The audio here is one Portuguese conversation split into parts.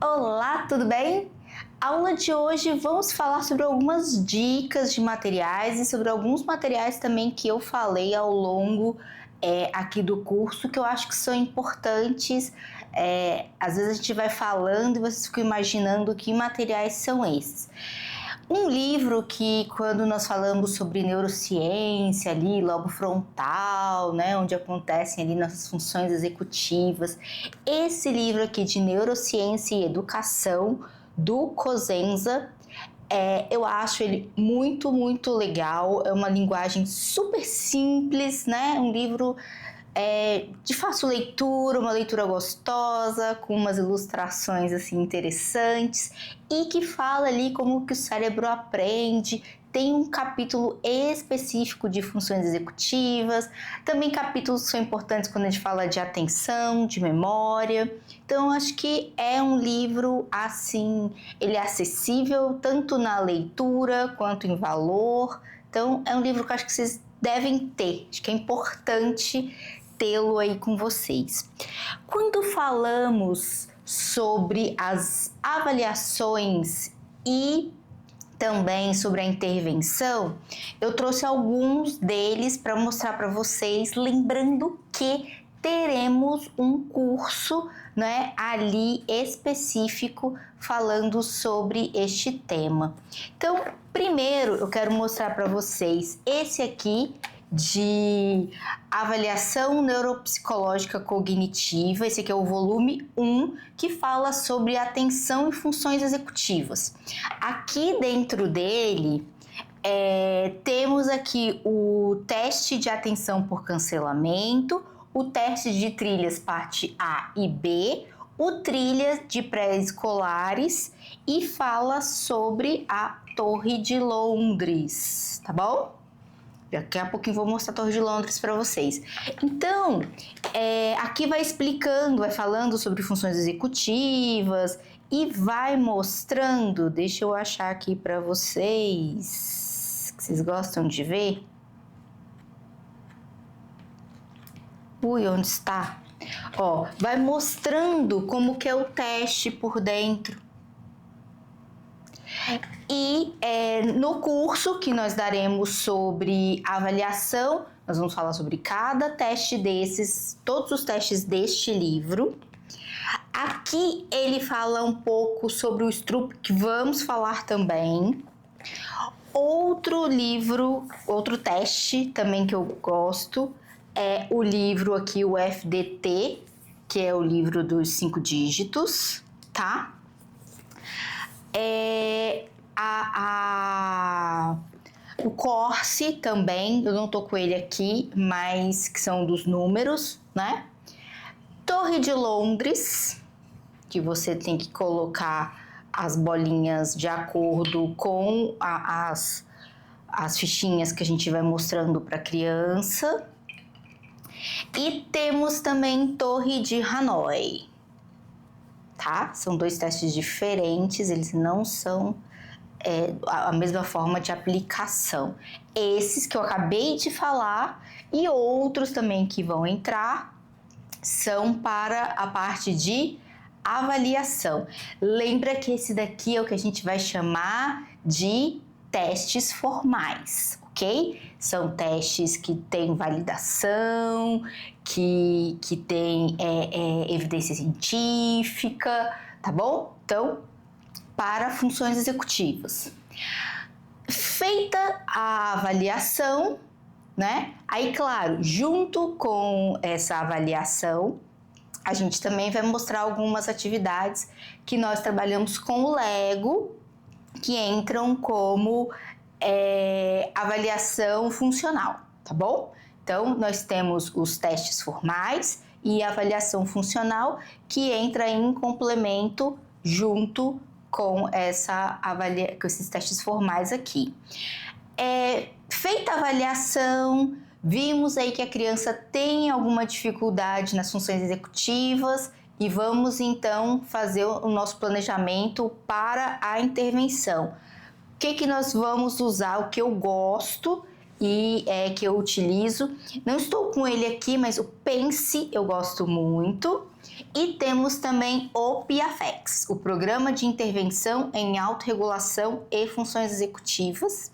Olá, tudo bem? Aula de hoje vamos falar sobre algumas dicas de materiais e sobre alguns materiais também que eu falei ao longo aqui do curso, que eu acho que são importantes. Às vezes a gente vai falando e vocês ficam imaginando que materiais são esses. Um livro que, quando nós falamos sobre neurociência ali, lobo frontal, né, onde acontecem ali nossas funções executivas, esse livro aqui de Neurociência e Educação, do Cosenza, eu acho ele muito, muito legal. É uma linguagem super simples, né? Um livro de fácil leitura, uma leitura gostosa, com umas ilustrações assim interessantes e que fala ali como que o cérebro aprende. Tem um capítulo específico de funções executivas, também capítulos que são importantes quando a gente fala de atenção, de memória. Então, acho que é um livro assim, ele é acessível tanto na leitura quanto em valor. Então, é um livro que eu acho que vocês devem ter. Acho que é importante tê-lo aí com vocês. Quando falamos sobre as avaliações e também sobre a intervenção, eu trouxe alguns deles para mostrar para vocês, lembrando que teremos um curso, né, ali específico falando sobre este tema. Então, primeiro eu quero mostrar para vocês esse aqui de avaliação neuropsicológica cognitiva. Esse aqui é o volume 1, que fala sobre atenção e funções executivas. Aqui dentro dele temos aqui o teste de atenção por cancelamento, o teste de trilhas parte A e B, o trilha de pré-escolares e fala sobre a Torre de Londres, tá bom? Daqui a pouquinho vou mostrar a Torre de Londres para vocês. Então, aqui vai explicando, vai falando sobre funções executivas e vai mostrando, deixa eu achar aqui para vocês, que vocês gostam de ver. Ui, onde está? Ó, vai mostrando como que é o teste por dentro. E no curso que nós daremos sobre avaliação, nós vamos falar sobre cada teste desses, todos os testes deste livro. Aqui ele fala um pouco sobre o Stroop, que vamos falar também. Outro livro, outro teste também que eu gosto, é o livro aqui, o FDT, que é o livro dos 5 dígitos, tá? O Corse também, eu não tô com ele aqui, mas que são dos números, né? Torre de Londres, que você tem que colocar as bolinhas de acordo com as fichinhas que a gente vai mostrando para a criança. E temos também Torre de Hanoi, tá? São dois testes diferentes, eles não são a mesma forma de aplicação. Esses que eu acabei de falar e outros também que vão entrar são para a parte de avaliação. Lembra que esse daqui é o que a gente vai chamar de testes formais, ok? São testes que têm validação, que têm evidência científica, tá bom? Então, para funções executivas. Feita a avaliação, né? Aí, claro, junto com essa avaliação, a gente também vai mostrar algumas atividades que nós trabalhamos com o Lego, que entram como avaliação funcional, tá bom? Então, nós temos os testes formais e a avaliação funcional, que entra em complemento junto com com esses testes formais aqui. Feita a avaliação, vimos aí que a criança tem alguma dificuldade nas funções executivas e vamos então fazer o nosso planejamento para a intervenção. O que nós vamos usar? O que eu gosto e que eu utilizo. Não estou com ele aqui, mas o Pense eu gosto muito. E temos também o PIAFEX, o Programa de Intervenção em Autorregulação e Funções Executivas,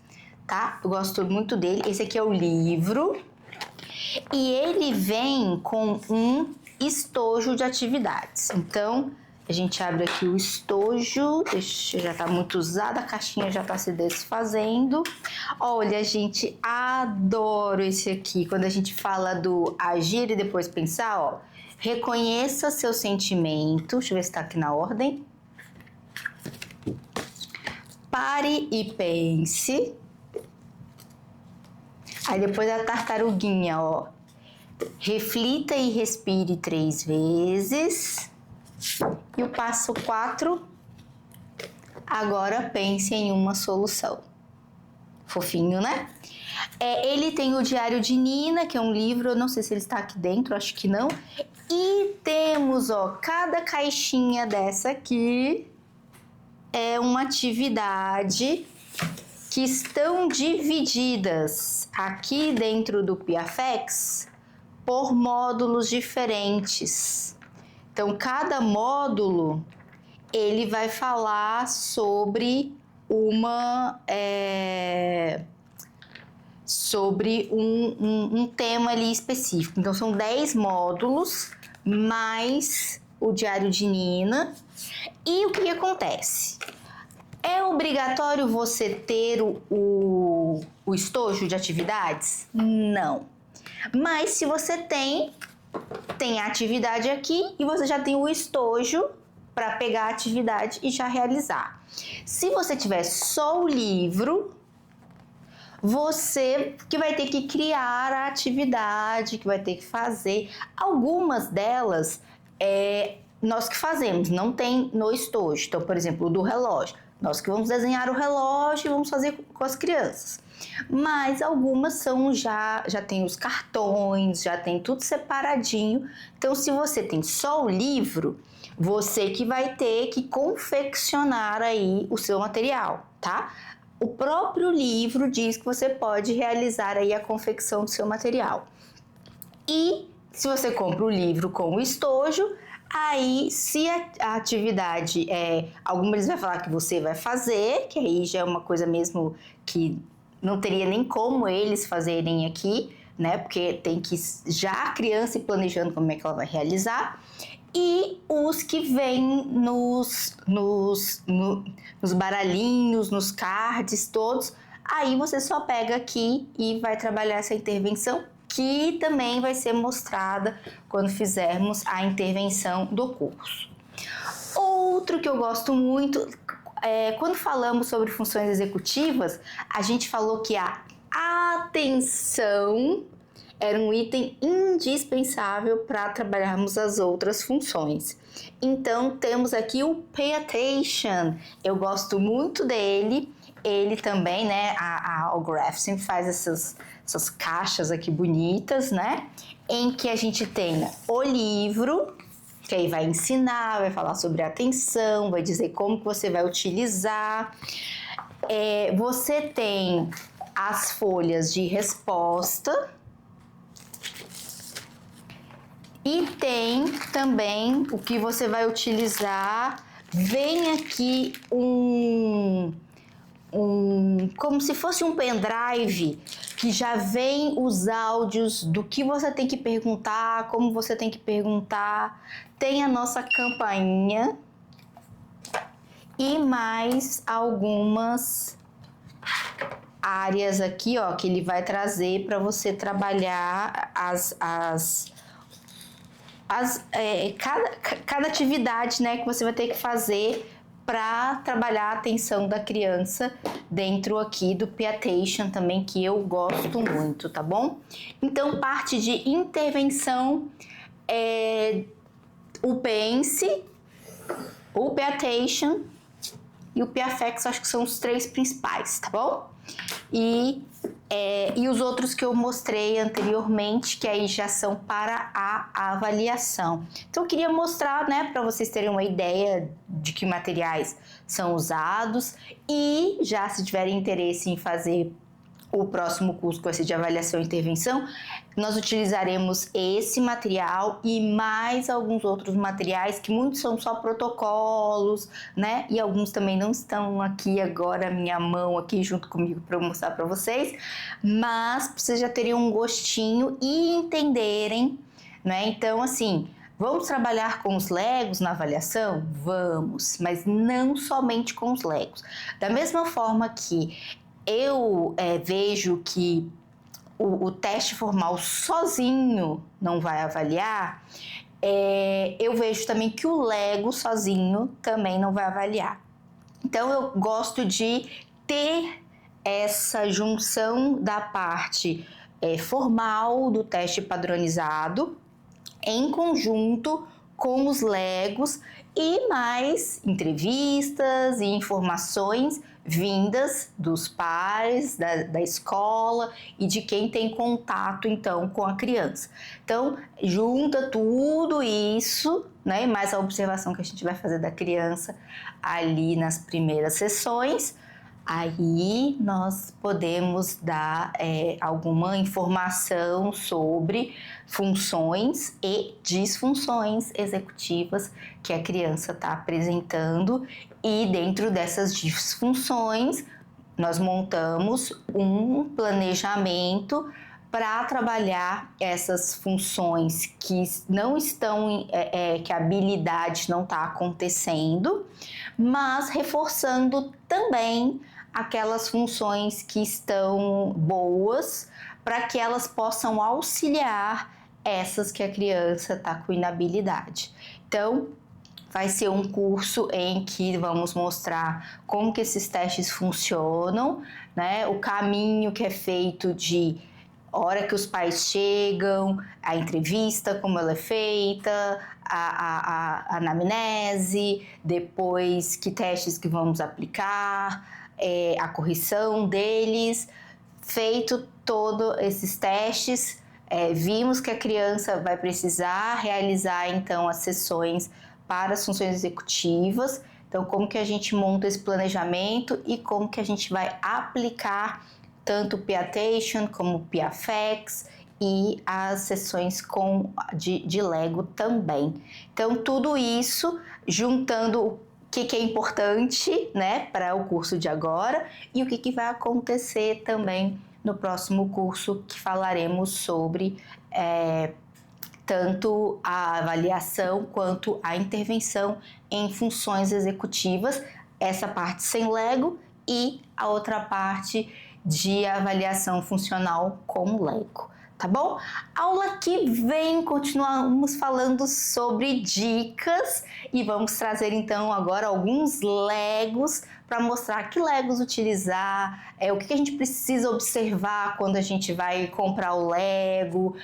tá? Eu gosto muito dele. Esse aqui é o livro e ele vem com um estojo de atividades. Então, a gente abre aqui o estojo, já tá muito usado, a caixinha já tá se desfazendo. Olha, gente, adoro esse aqui. Quando a gente fala do agir e depois pensar, ó. Reconheça seu sentimento, deixa eu ver se tá aqui na ordem. Pare e pense. Aí depois a tartaruguinha, ó. Reflita e respire 3 vezes. E o passo 4, agora pense em uma solução. Fofinho, né? Ele tem o Diário de Nina, que é um livro, eu não sei se ele está aqui dentro, acho que não. E temos, ó, cada caixinha dessa aqui é uma atividade que estão divididas aqui dentro do PIAFEX por módulos diferentes. Então, cada módulo, ele vai falar sobre um tema ali específico. Então, são 10 módulos, mais o Diário de Nina. E o que acontece? É obrigatório você ter o estojo de atividades? Não. Mas se você tem a atividade aqui e você já tem o estojo para pegar a atividade e já realizar. Se você tiver só o livro, você que vai ter que criar a atividade, que vai ter que fazer. Algumas delas nós que fazemos, não tem no estojo. Então, por exemplo, o do relógio. Nós que vamos desenhar o relógio e vamos fazer com as crianças. Mas algumas já tem os cartões, já tem tudo separadinho. Então, se você tem só o livro, você que vai ter que confeccionar aí o seu material, tá? O próprio livro diz que você pode realizar aí a confecção do seu material. E se você compra o livro com o estojo, aí se a atividade alguma eles vão falar que você vai fazer, que aí já é uma coisa mesmo que não teria nem como eles fazerem aqui, né? Porque tem que já a criança ir planejando como é que ela vai realizar. E os que vêm nos baralhinhos, nos cards todos, aí você só pega aqui e vai trabalhar essa intervenção, que também vai ser mostrada quando fizermos a intervenção do curso. Outro que eu gosto muito, quando falamos sobre funções executivas, a gente falou que a atenção era um item indispensável para trabalharmos as outras funções. Então, temos aqui o Pay Attention. Eu gosto muito dele. Ele também, né, a Algraph faz essas caixas aqui bonitas, né, em que a gente tem o livro, que aí vai ensinar, vai falar sobre a atenção, vai dizer como que você vai utilizar. Você tem as folhas de resposta, e tem também o que você vai utilizar. Vem aqui como se fosse um pendrive que já vem os áudios do que você tem que perguntar, como você tem que perguntar. Tem a nossa campainha e mais algumas áreas aqui, ó, que ele vai trazer para você trabalhar cada atividade, né, que você vai ter que fazer para trabalhar a atenção da criança dentro aqui do Pay Attention também, que eu gosto muito, tá bom? Então, parte de intervenção, o Pense, o Pay Attention e o PIAFEX, acho que são os 3 principais, tá bom? E os outros que eu mostrei anteriormente, que aí já são para a avaliação. Então, eu queria mostrar, né, para vocês terem uma ideia de que materiais são usados, e já se tiverem interesse em fazer o próximo curso, que vai ser de avaliação e intervenção, nós utilizaremos esse material e mais alguns outros materiais, que muitos são só protocolos, né? E alguns também não estão aqui agora, minha mão aqui junto comigo para eu mostrar para vocês, mas para vocês já terem um gostinho e entenderem, né? Então, assim, vamos trabalhar com os Legos na avaliação? Vamos, mas não somente com os Legos. Da mesma forma que eu vejo que o teste formal sozinho não vai avaliar, eu vejo também que o Lego sozinho também não vai avaliar. Então eu gosto de ter essa junção da parte formal do teste padronizado em conjunto com os Legos e mais entrevistas e informações vindas dos pais, da escola e de quem tem contato então com a criança. Então, junta tudo isso, né, mais a observação que a gente vai fazer da criança ali nas primeiras sessões. Aí nós podemos dar alguma informação sobre funções e disfunções executivas que a criança está apresentando, e dentro dessas disfunções nós montamos um planejamento para trabalhar essas funções que não estão, que a habilidade não está acontecendo, mas reforçando também aquelas funções que estão boas, para que elas possam auxiliar essas que a criança está com inabilidade. Então, vai ser um curso em que vamos mostrar como que esses testes funcionam, né? O caminho que é feito de hora que os pais chegam, a entrevista, como ela é feita, a anamnese, depois que testes que vamos aplicar, a correção deles. Feito todos esses testes, vimos que a criança vai precisar realizar então as sessões para as funções executivas. Então, como que a gente monta esse planejamento e como que a gente vai aplicar tanto o Piatation como o Piafex e as sessões de Lego também. Então, tudo isso juntando o que é importante, né, para o curso de agora e o que vai acontecer também no próximo curso, que falaremos sobre tanto a avaliação quanto a intervenção em funções executivas, essa parte sem Lego e a outra parte de avaliação funcional com Lego, tá bom? Aula que vem continuamos falando sobre dicas e vamos trazer então agora alguns Legos para mostrar que Legos utilizar, o que a gente precisa observar quando a gente vai comprar o Lego,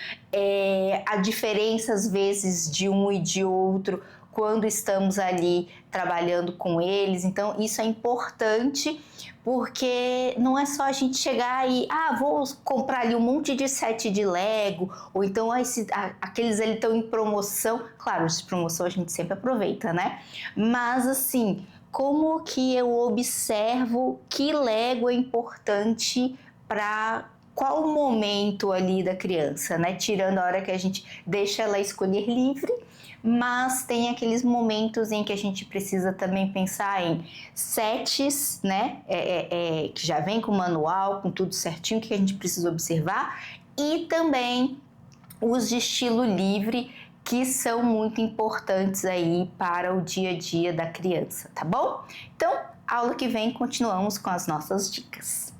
a diferença às vezes de um e de outro quando estamos ali trabalhando com eles. Então isso é importante, porque não é só a gente chegar e vou comprar ali um monte de set de Lego, ou então aqueles ali estão em promoção. Claro, de promoção a gente sempre aproveita, né? Mas assim, como que eu observo que Lego é importante para qual momento ali da criança, né? Tirando a hora que a gente deixa ela escolher livre, mas tem aqueles momentos em que a gente precisa também pensar em sets, né? Que já vem com o manual, com tudo certinho, que a gente precisa observar, e também os de estilo livre, que são muito importantes aí para o dia a dia da criança, tá bom? Então, aula que vem continuamos com as nossas dicas.